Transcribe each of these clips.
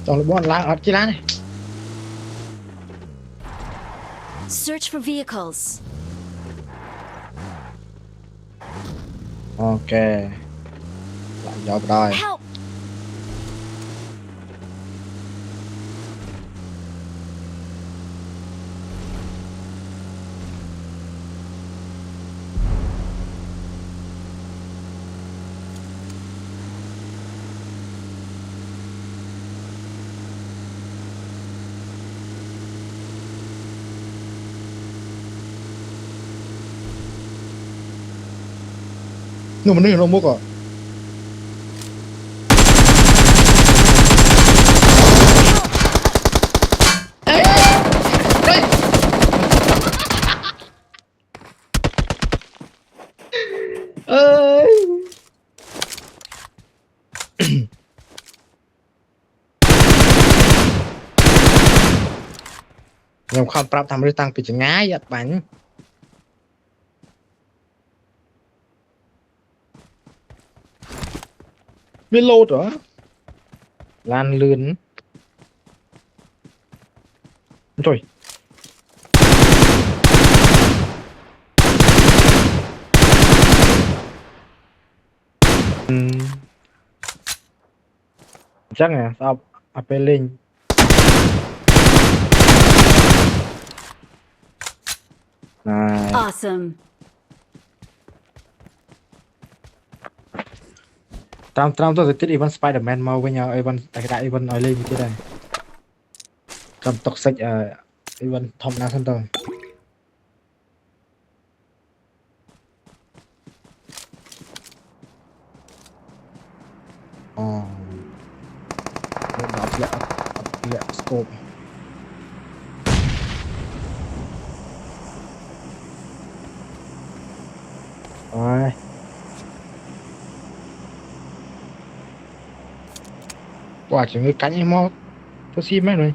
Toàn là bọn lá ở kia lá này. Search for vehicles. Ok. Lại dọc rồi. Help! Nhưng mà nó mua cả. Ơi. Nhưng không prap tham tăng bị chừng ngái giật bánh. Biết lột rồi. Lan lươn. Rồi. Chắc nè, sao appealing. Này. Awesome. Tram tôi tiếp even Spider-Man mau với nhau even tại đại even nói lên như thế này. Cầm toxic even thông na thân tôi. Lẹ scope. Rồi. Quả chỉ người cánh em mau. Tôi xin mấy rồi.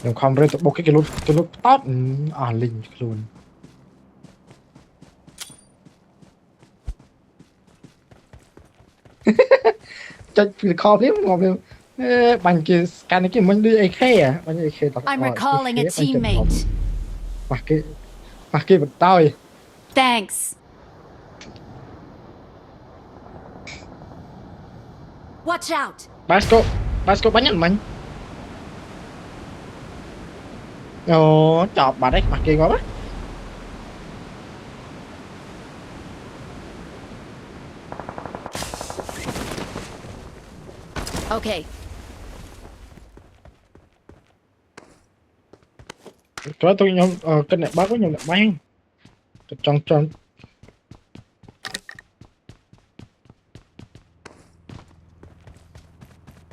Đừng không rơi bốc cái lúc top linh luôn. Cho call thêm ngọc thêm. Bằng cái scan cái mình đi AK à, bằng AK tập. I'm recalling a teammate. Mặc cái vật tao. Thanks. Watch out. Basco bắn nhận mình. Ồ, chọp bà đấy, mặc kia quá. Okay. Có tôi nhóm cái này bác có nhóm lại bán. Trong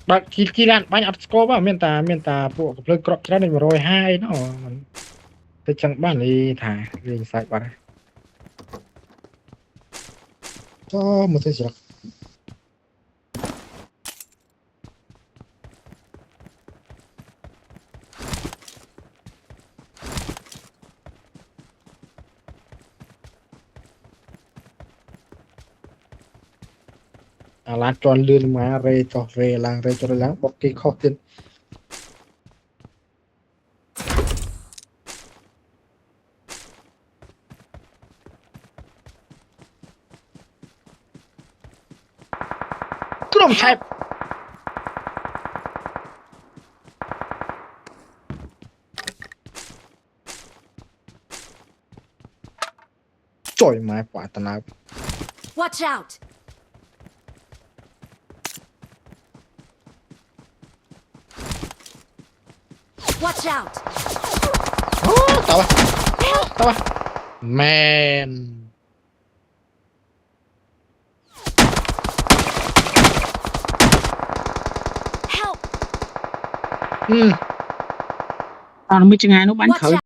bác khi lan bán ắt scope á miền ta bộกับเรื่องกรอบจะได้102เนาะมันแต่จังบ้านนี่ถ่ายเรียนสายบ้านก็มันจะ lá tròn lươn mà rê cho rê làng bọc cái kho tiền cứ đồng chẹp trời mà quả tao nào Watch out. Watch out. Tao man Help. nó mới chừng ai nó bắn Watch khởi out.